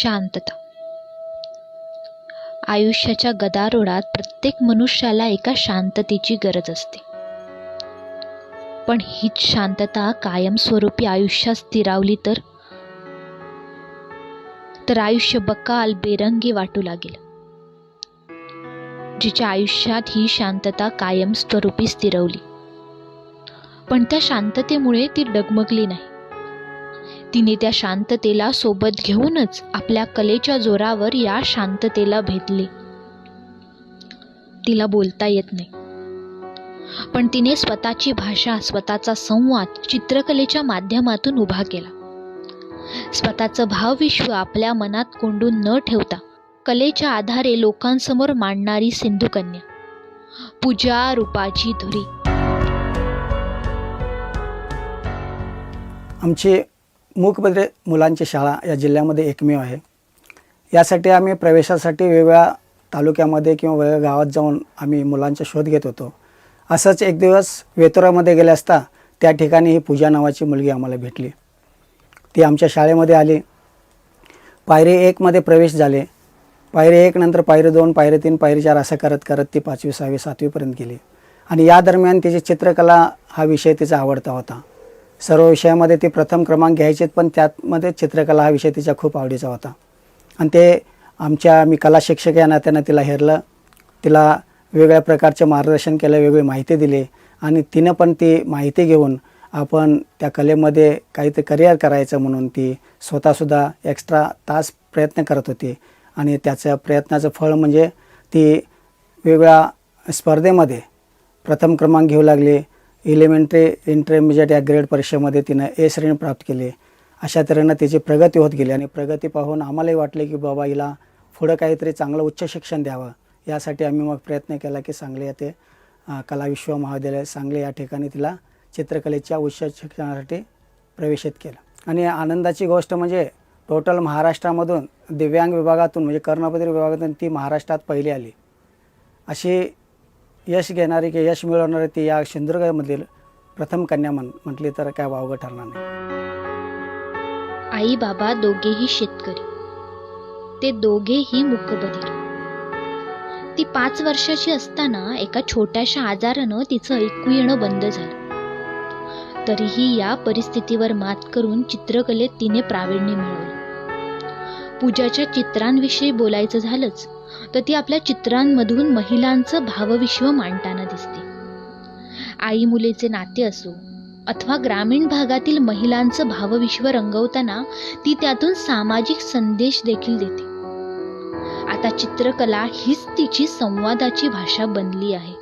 शांतता. आयुष्याच्या गदारोळात प्रत्येक मनुष्याला एका शांततेची गरज असते. पण हीच शांतता कायमस्वरूपी आयुष्यात स्थिरावली तर आयुष्य बकाल बेरंगी वाटू लागेल. जिच्या आयुष्यात ही शांतता कायमस्वरूपी स्थिरवली, पण त्या शांततेमुळे ती डगमगली नाही. तिने त्या शांततेला सोबत घेऊनच आपल्या कलेच्या जोरावर या शांततेला भेदले. तिला बोलता येत नाही, पण तिने स्वतःची भाषा, स्वतःचा संवाद चित्रकलेच्या माध्यमातून उभा केला. स्वतःचं भावविश्व आपल्या मनात कोंडून न ठेवता कलेच्या आधारे लोकांसमोर मांडणारी सिंधुकन्या पूजा रूपाची धुरी. आमची मूकबधिर मुलांची शाळा या जिल्ह्यामध्ये एकमेव आहे. यासाठी आम्ही प्रवेशासाठी वेगवेगळ्या तालुक्यामध्ये किंवा वेगवेगळ्या गावात जाऊन आम्ही मुलांचा शोध घेत होतो. असंच एक दिवस वेतोरामध्ये गेले असता त्या ठिकाणी ही पूजा नावाची मुलगी आम्हाला भेटली. ती आमच्या शाळेमध्ये आली. पायरी 1मध्ये प्रवेश झाले. पायरी 1 नंतर पायरी 2, पायरी 3, पायरी 4 असं करत करत ती 5वी, 6वी, 7वीपर्यंत गेली. आणि या दरम्यान तिची चित्रकला हा विषय तिचा आवडता होता. सर्व विषयामध्ये ती प्रथम क्रमांक घ्यायचे, पण त्यामध्ये चित्रकला हा विषय तिचा खूप आवडीचा होता. आणि ते मी कला शिक्षक या नात्यानं तिला हेरलं. तिला वेगवेगळ्या प्रकारचे मार्गदर्शन केलं, वेगळी माहिती दिली. आणि तिनं पण ती माहिती घेऊन आपण त्या कलेमध्ये काहीतरी करिअर करायचं म्हणून ती स्वतःसुद्धा एक्स्ट्रा तास प्रयत्न करत होती. आणि त्याच्या प्रयत्नाचं फळ म्हणजे ती वेगवेगळ्या स्पर्धेमध्ये प्रथम क्रमांक घेऊ लागली. इलिमेंटरी, इंटरमिजिएट या ग्रेड परीक्षेमध्ये तिनं A श्रेणी प्राप्त केली. अशा तऱ्हेनं तिची प्रगती होत गेली. आणि प्रगती पाहून आम्हालाही वाटले की बाबा हिला पुढं काहीतरी चांगलं उच्च शिक्षण द्यावं. यासाठी आम्ही मग प्रयत्न केला की सांगली येथे कला विश्व महाविद्यालय सांगली या ठिकाणी तिला चित्रकलेच्या उच्च शिक्षणासाठी प्रवेशित केलं. आणि आनंदाची गोष्ट म्हणजे टोटल महाराष्ट्रामधून दिव्यांग विभागातून म्हणजे कर्णबधिर विभागातून ती महाराष्ट्रात पहिली आली. अशी यश घेणारी की यश मिळवणारी ती या सिंधुदुर्गमधील प्रथम कन्या म्हटली तर काय वावगं ठरणार नाही. आई बाबा दोघेही शेतकरी, ते दोघेही मूकबधिर. ती 5 वर्षाची असताना एका छोट्याशा आजारानं तिचं ऐकू येणं बंद झालं. तरीही या परिस्थितीवर मात करून चित्रकलेत तिने प्रावीण्य मिळवलं. पूजाच्या चित्रांविषयी बोलायचं झालंच तर ती आपल्या चित्रांमधून महिलांचं भावविश्व मांडताना दिसते. आई मुलीचे नाते असो अथवा ग्रामीण भागातील महिलांचं भावविश्व रंगवताना ती त्यातून सामाजिक संदेश देखील देते. आता चित्रकला हीच तिची संवादाची भाषा बनली आहे.